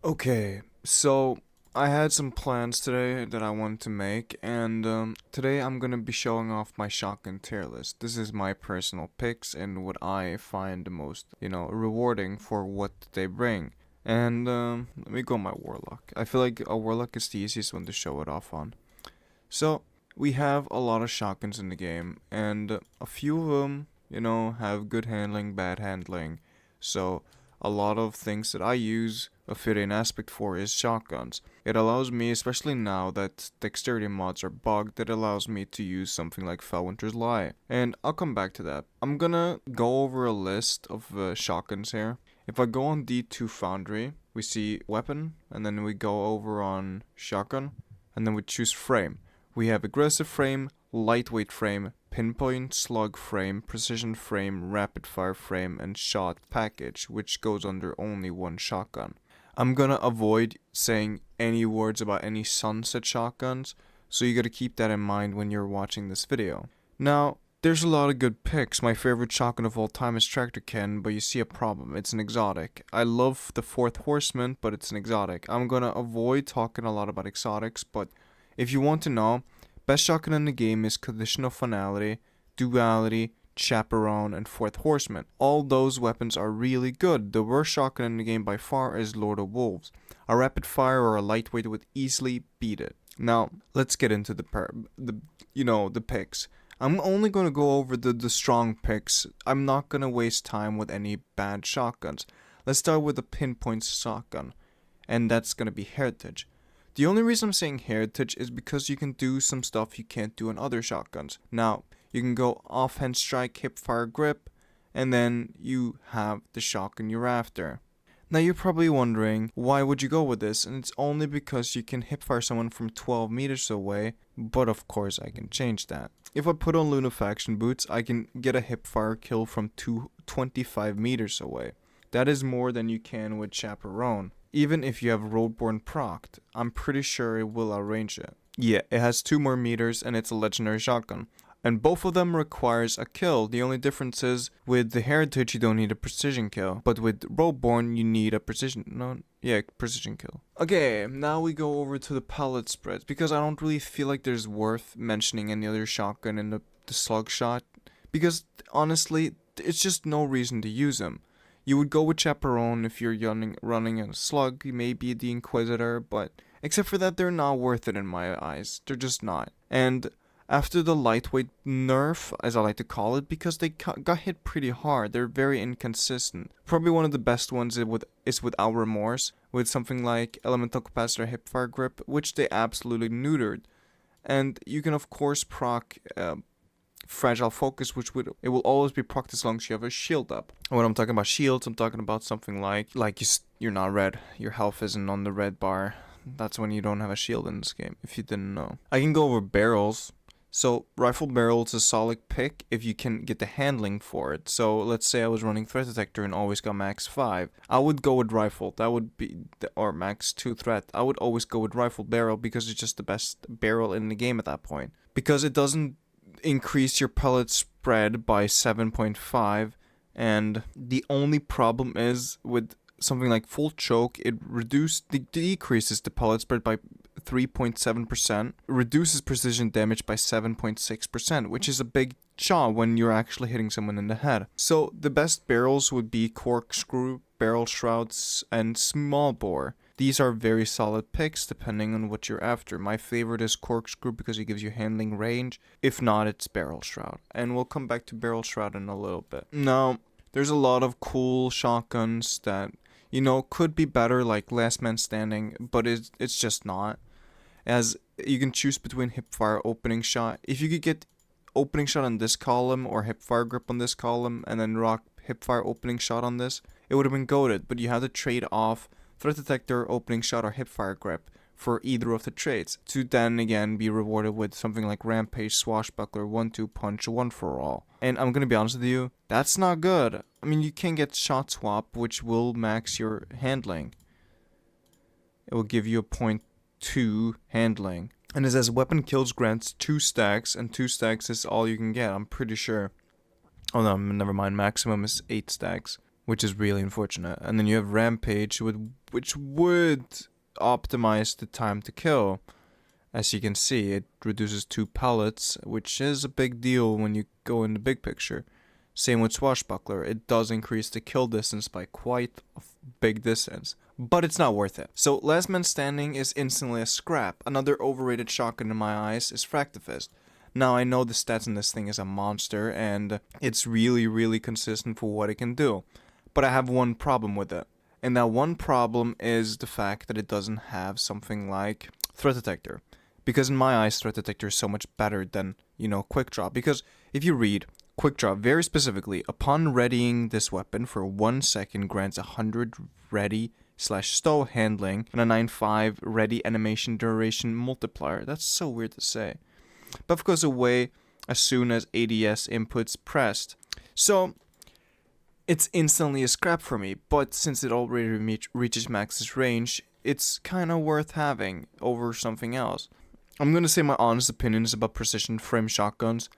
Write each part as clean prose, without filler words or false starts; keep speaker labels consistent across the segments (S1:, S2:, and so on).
S1: Okay, so I had some plans today that I wanted to make, and today I'm gonna be showing off my shotgun tier list. This is my personal picks and what I find the most, rewarding for what they bring. And let me go my warlock. I feel like a warlock is the easiest one to show it off on. So we have a lot of shotguns in the game, and a few of them, have good handling, bad handling. So a lot of things that I use a fitting aspect for is shotguns. It allows me, especially now that dexterity mods are bugged, that allows me to use something like Felwinter's Lie. And I'll come back to that. I'm gonna go over a list of shotguns here. If I go on D2 Foundry, we see weapon, and then we go over on shotgun, and then we choose frame. We have aggressive frame, lightweight frame, pinpoint, slug frame, precision frame, rapid fire frame, and shot package, which goes under only one shotgun. I'm gonna avoid saying any words about any sunset shotguns, so you gotta keep that in mind when you're watching this video. Now, there's a lot of good picks. My favorite shotgun of all time is Tractor Ken, but you see a problem. It's an exotic. I love the Fourth Horseman, but it's an exotic. I'm gonna avoid talking a lot about exotics, but if you want to know, best shotgun in the game is Condition of Finality, Duality, Chaperone, and Fourth Horseman. All those weapons are really good. The worst shotgun in the game by far is Lord of Wolves. A rapid fire or a lightweight would easily beat it. Now, let's get into the picks. I'm only going to go over the strong picks. I'm not going to waste time with any bad shotguns. Let's start with the pinpoint shotgun, and that's going to be Heritage. The only reason I'm saying Heritage is because you can do some stuff you can't do in other shotguns. Now, you can go offhand strike, hipfire grip, and then you have the shotgun you're after. Now you're probably wondering, why would you go with this? And it's only because you can hipfire someone from 12 meters away, but of course I can change that. If I put on Lunafaction boots, I can get a hipfire kill from 25 meters away. That is more than you can with Chaperone. Even if you have Roadborne procced, I'm pretty sure it will outrange it. Yeah, it has 2 more meters and it's a legendary shotgun. And both of them requires a kill. The only difference is with the Heritage you don't need a precision kill, but with Roadborne you need a precision kill. Okay, now we go over to the pellet spreads because I don't really feel like there's worth mentioning any other shotgun in the slug shot because honestly, it's just no reason to use them. You would go with Chaperone if you're running a slug, maybe the Inquisitor, but except for that, they're not worth it in my eyes. They're just not. And after the lightweight nerf, as I like to call it, because they got hit pretty hard, they're very inconsistent. Probably one of the best ones is Without Remorse, with something like Elemental Capacitor Hipfire Grip, which they absolutely neutered. And you can of course proc Fragile Focus, it will always be procced as long as you have a shield up. And when I'm talking about shields, I'm talking about something like you're not red, your health isn't on the red bar. That's when you don't have a shield in this game, if you didn't know. I can go over barrels. So rifle barrel is a solid pick if you can get the handling for it. So let's say I was running threat detector and always got max 5. I would go with rifle. That would be or max 2 threat. I would always go with rifle barrel because it's just the best barrel in the game at that point. Because it doesn't increase your pellet spread by 7.5, and the only problem is with something like full choke, it decreases the pellet spread by 3.7%, reduces precision damage by 7.6%, which is a big shot when you're actually hitting someone in the head. So the best barrels would be corkscrew, barrel shrouds, and small bore. These are very solid picks depending on what you're after. My favorite is corkscrew because it gives you handling range. If not, it's barrel shroud. And we'll come back to barrel shroud in a little bit. Now, there's a lot of cool shotguns that, could be better, like Last Man Standing, but it's just not. As you can choose between hipfire, opening shot. If you could get opening shot on this column or hipfire grip on this column and then rock hipfire opening shot on this, it would have been goated, but you have to trade off threat detector, opening shot, or hipfire grip for either of the traits to then again be rewarded with something like rampage, swashbuckler, 1-2 punch, 1 for all. And I'm gonna be honest with you, that's not good. I mean, you can get shot swap, which will max your handling. It will give you a 0.2 handling. And it says weapon kills grants 2 stacks, and 2 stacks is all you can get, I'm pretty sure. Oh no, never mind, maximum is 8 stacks. which is really unfortunate. And then you have Rampage, which would optimize the time to kill. As you can see, it reduces 2 pellets, which is a big deal when you go in the big picture. Same with Swashbuckler, it does increase the kill distance by quite a big distance, but it's not worth it. So Last Man Standing is instantly a scrap. Another overrated shotgun in my eyes is Fractivist. Now I know the stats in this thing is a monster, and it's really consistent for what it can do, but I have one problem with it. And that one problem is the fact that it doesn't have something like Threat Detector. Because in my eyes, Threat Detector is so much better than, Quick Draw. Because if you read, Quick Draw very specifically, upon readying this weapon for 1 second grants 100 ready/stow handling and a 9.5 ready animation duration multiplier. That's so weird to say. Buff goes away as soon as ADS inputs pressed. So it's instantly a scrap for me, but since it already reaches max's range, it's kind of worth having over something else. I'm going to say my honest opinions about precision frame shotguns.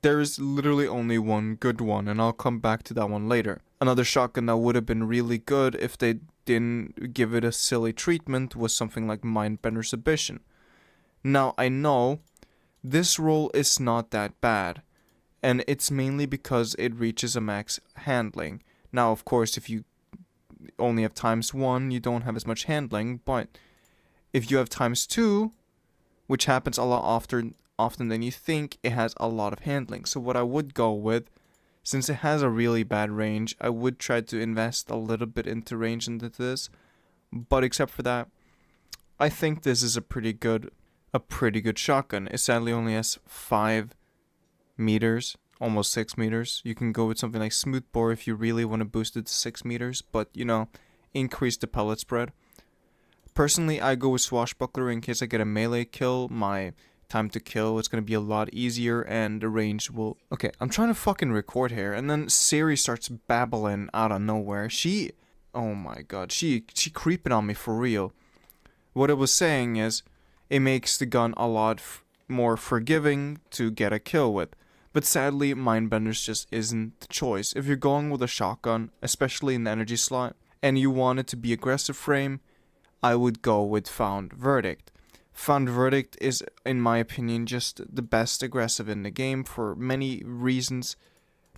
S1: There is literally only one good one, and I'll come back to that one later. Another shotgun that would have been really good if they didn't give it a silly treatment was something like Mindbender's Ambition. Now, I know this roll is not that bad, and it's mainly because it reaches a max handling. Now, of course, if you only have ×1, you don't have as much handling, but if you have ×2, which happens a lot often than you think, it has a lot of handling. So what I would go with, since it has a really bad range, I would try to invest a little bit into range into this. But except for that, I think this is a pretty good shotgun. It sadly only has 5 meters, almost 6 meters. You can go with something like Smoothbore if you really want to boost it to 6 meters, but increase the pellet spread. Personally, I go with Swashbuckler in case I get a melee kill. My time to kill is going to be a lot easier, and the range will... Okay, I'm trying to fucking record here, and then Siri starts babbling out of nowhere. Oh my god, she creeping on me for real. What I was saying is, it makes the gun a lot more forgiving to get a kill with. But sadly, Mindbenders just isn't the choice. If you're going with a shotgun, especially in the energy slot, and you want it to be aggressive frame, I would go with Found Verdict. Found Verdict is, in my opinion, just the best aggressive in the game for many reasons.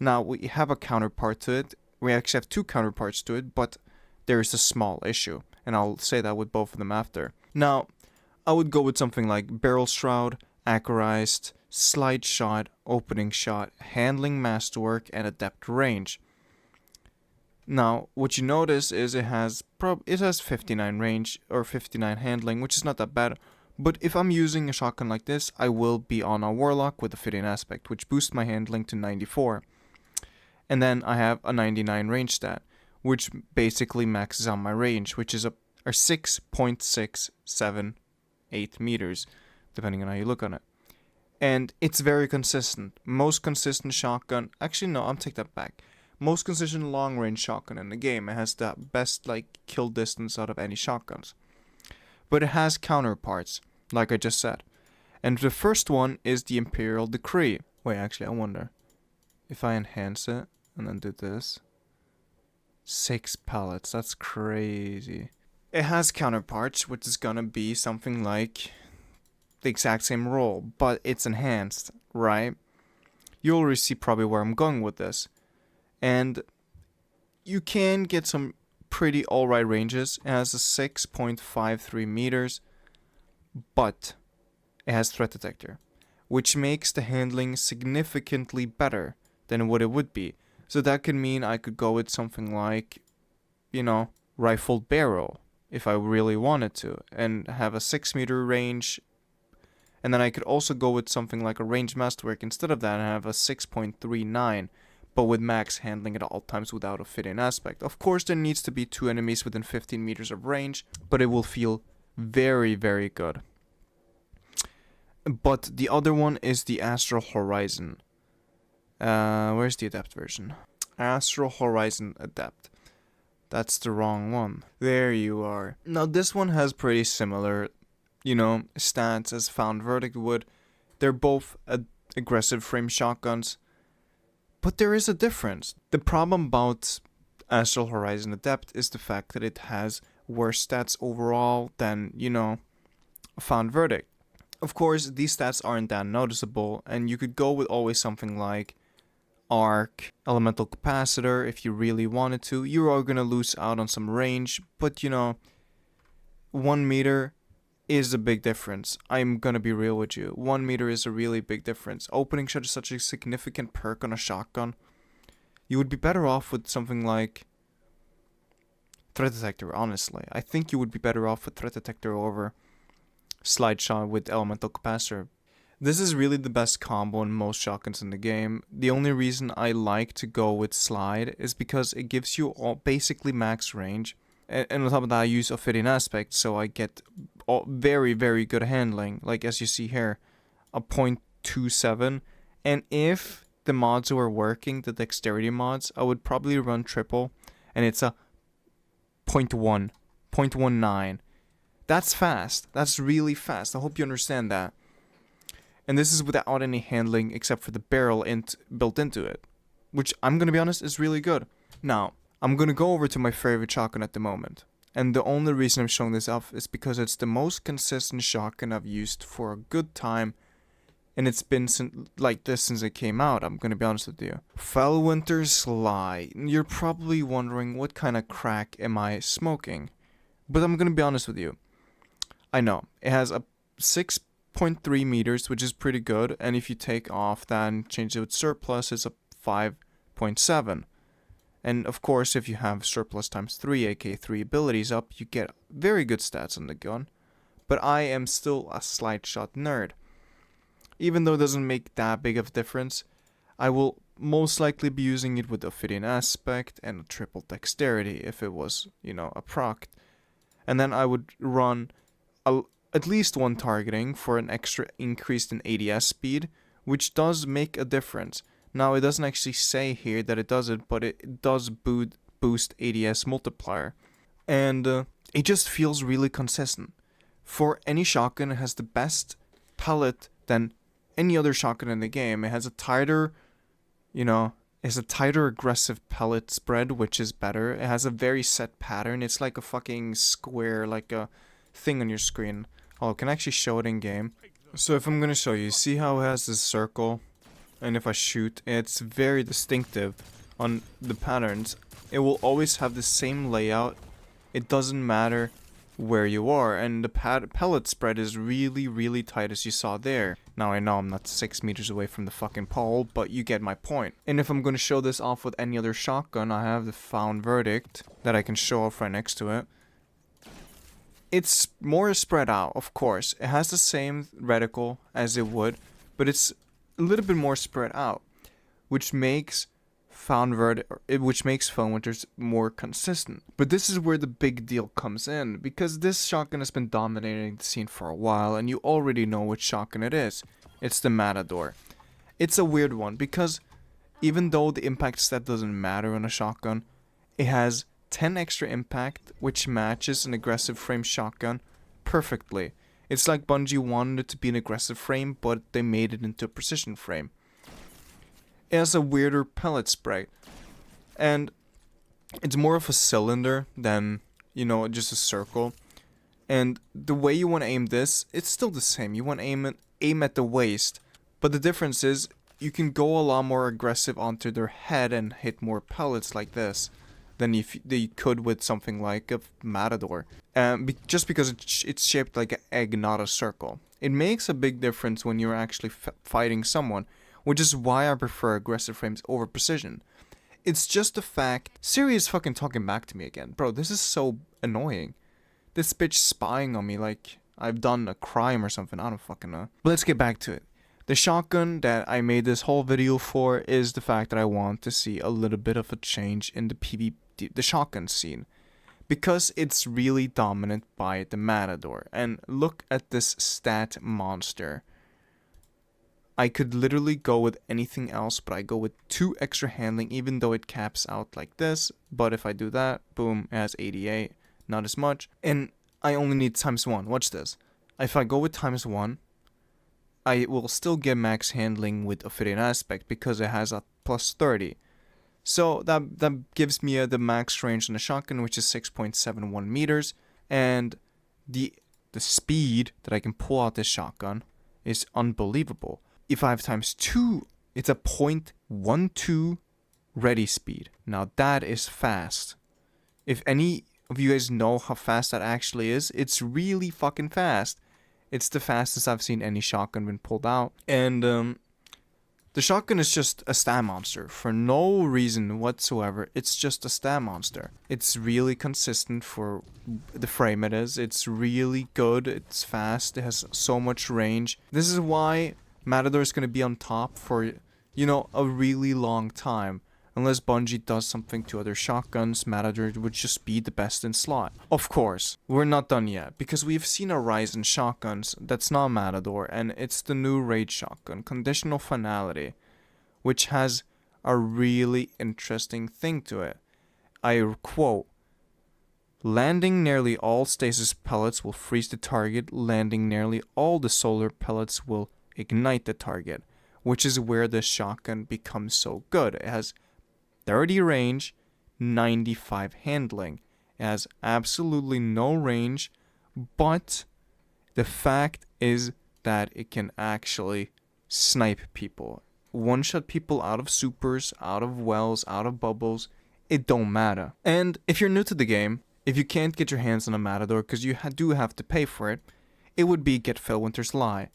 S1: Now, we have a counterpart to it. We actually have 2 counterparts to it, but there is a small issue, and I'll say that with both of them after. Now, I would go with something like Barrel Shroud, Accurized, Slide Shot, Opening Shot, Handling Masterwork, and Adept Range. Now, what you notice is it has 59 range or 59 handling, which is not that bad. But if I'm using a shotgun like this, I will be on a Warlock with a fitting aspect, which boosts my handling to 94. And then I have a 99 range stat, which basically maxes out my range, which is a 6.678 meters, depending on how you look on it. And it's very consistent. Most consistent shotgun... Actually, no, I'll take that back. Most consistent long-range shotgun in the game. It has the best kill distance out of any shotguns. But it has counterparts, like I just said. And the first one is the Imperial Decree. Wait, actually, I wonder if I enhance it and then do this. 6 pellets, that's crazy. It has counterparts, which is gonna be something like the exact same roll, but it's enhanced, right? You'll already see probably where I'm going with this. And you can get some pretty alright ranges. It has a 6.53 meters, but it has Threat Detector, which makes the handling significantly better than what it would be. So that could mean I could go with something like, Rifled Barrel, if I really wanted to, and have a 6 meter range. And then I could also go with something like a Ranged Masterwork instead of that and have a 6.39, but with max handling at all times without a fit-in aspect. Of course, there needs to be 2 enemies within 15 meters of range, but it will feel very, very good. But the other one is the Astral Horizon. Where's the Adept version? Astral Horizon Adept. That's the wrong one. There you are. Now, this one has pretty similar, stats as Found Verdict would. They're both aggressive frame shotguns. But there is a difference. The problem about Astral Horizon Adept is the fact that it has worse stats overall than, Found Verdict. Of course, these stats aren't that noticeable, and you could go with always something like Arc, Elemental Capacitor if you really wanted to. You are gonna lose out on some range, but 1 meter is a big difference. I'm gonna be real with you. 1 meter is a really big difference. Opening shot is such a significant perk on a shotgun. You would be better off with something like Threat Detector, honestly. I think you would be better off with Threat Detector over Slide Shot with Elemental Capacitor. This is really the best combo in most shotguns in the game. The only reason I like to go with Slide is because it gives you all basically max range. And on top of that, I use Ophidian Aspect, so I get very, very good handling. Like as you see here, a 0.27. And if the mods were working, the dexterity mods, I would probably run triple, and it's a 0.1, 0.19. That's fast. That's really fast. I hope you understand that. And this is without any handling except for the barrel built into it, which I'm gonna be honest is really good. Now, I'm gonna go over to my favorite shotgun at the moment. And the only reason I'm showing this off is because it's the most consistent shotgun I've used for a good time. And it's been like this since it came out, I'm gonna be honest with you. Fellwinter Sly. You're probably wondering what kind of crack am I smoking. But I'm gonna be honest with you. I know, it has a 6.3 meters, which is pretty good. And if you take off that and change it with surplus, it's a 5.7. And of course, if you have surplus times 3, aka 3 abilities up, you get very good stats on the gun. But I am still a slide shot nerd. Even though it doesn't make that big of a difference, I will most likely be using it with Ophidian Aspect and a triple dexterity if it was, a proc. And then I would run at least one targeting for an extra increase in ADS speed, which does make a difference. Now, it doesn't actually say here that it does it, but it does boost ADS multiplier. And it just feels really consistent. For any shotgun, it has the best pellet than any other shotgun in the game. It has a tighter, aggressive pellet spread, which is better. It has a very set pattern. It's like a fucking square, like a thing on your screen. Oh, I can actually show it in game. So if I'm gonna show you, see how it has this circle? And if I shoot, it's very distinctive on the patterns. It will always have the same layout. It doesn't matter where you are, and the pellet spread is really, really tight, as you saw there. Now I know I'm not 6 meters away from the fucking pole, but you get my point. And if I'm going to show this off with any other shotgun, I have the Found Verdict that I can show off right next to it. It's more spread out, of course. It has the same reticle as it would, but it's a little bit more spread out, which makes Fellwinter's more consistent. But this is where the big deal comes in, because this shotgun has been dominating the scene for a while, and you already know which shotgun it is. It's the Matador. It's a weird one, because even though the impact stat doesn't matter on a shotgun, it has 10 extra impact, which matches an aggressive frame shotgun perfectly. It's like Bungie wanted it to be an aggressive frame, but they made it into a precision frame. It has a weirder pellet spread, and it's more of a cylinder than, just a circle. And the way you want to aim this, it's still the same. You want to aim at the waist, but the difference is you can go a lot more aggressive onto their head and hit more pellets like this than you could with something like a Matador. Just because it's shaped like an egg, not a circle. It makes a big difference when you're actually fighting someone, which is why I prefer aggressive frames over precision. It's just the fact... Siri is fucking talking back to me again. Bro, this is so annoying. This bitch spying on me like I've done a crime or something. I don't fucking know. But let's get back to it. The shotgun that I made this whole video for is the fact that I want to see a little bit of a change in the shotgun scene. Because it's really dominant by the Matador. And look at this stat monster. I could literally go with anything else, but I go with 2 extra handling, even though it caps out like this. But if I do that, boom, it has 88, not as much. And I only need ×1. Watch this. If I go with ×1, I will still get max handling with Ophidian Aspect because it has a +30. So that gives me the max range on the shotgun, which is 6.71 meters, and the speed that I can pull out this shotgun is unbelievable. If I have times 2, it's a .12 ready speed. Now that is fast. If any of you guys know how fast that actually is, it's really fucking fast. It's the fastest I've seen any shotgun been pulled out. And the shotgun is just a stat monster for no reason whatsoever. It's just a stat monster. It's really consistent for the frame it is. It's really good. It's fast. It has so much range. This is why Matador is going to be on top for, a really long time. Unless Bungie does something to other shotguns, Matador would just be the best in slot. Of course, we're not done yet, because we've seen a rise in shotguns that's not Matador, and it's the new raid shotgun, Conditional Finality, which has a really interesting thing to it. I quote, "Landing nearly all stasis pellets will freeze the target, landing nearly all the solar pellets will ignite the target," which is where this shotgun becomes so good. It has 30 range, 95 handling. It has absolutely no range, but the fact is that it can actually snipe people. One-shot people out of supers, out of wells, out of bubbles. It don't matter. And if you're new to the game, if you can't get your hands on a Matador because you do have to pay for it, it would be get Fellwinter's Lie.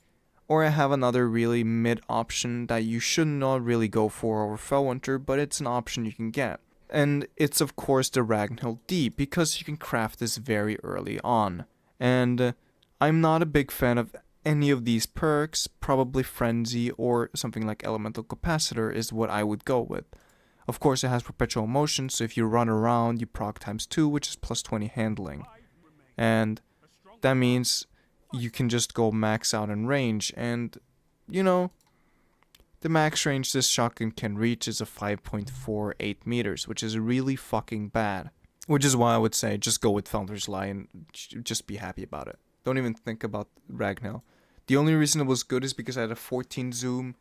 S1: Or I have another really mid option that you should not really go for over Fellwinter, but it's an option you can get. And it's of course the Ragnhild D, because you can craft this very early on. And I'm not a big fan of any of these perks. Probably Frenzy or something like Elemental Capacitor is what I would go with. Of course it has Perpetual Motion, so if you run around you proc times 2, which is plus 20 handling. And that means you can just go max out in range, and the max range this shotgun can reach is a 5.48 meters, which is really fucking bad. Which is why I would say just go with Founder's Lie and just be happy about it. Don't even think about Ragnhild. The only reason it was good is because I had a 14 zoom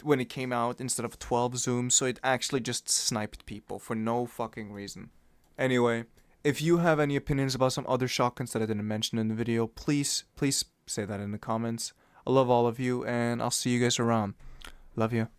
S1: when it came out instead of 12 zoom, so it actually just sniped people for no fucking reason. Anyway, if you have any opinions about some other shotguns that I didn't mention in the video, please say that in the comments. I love all of you, and I'll see you guys around. Love you.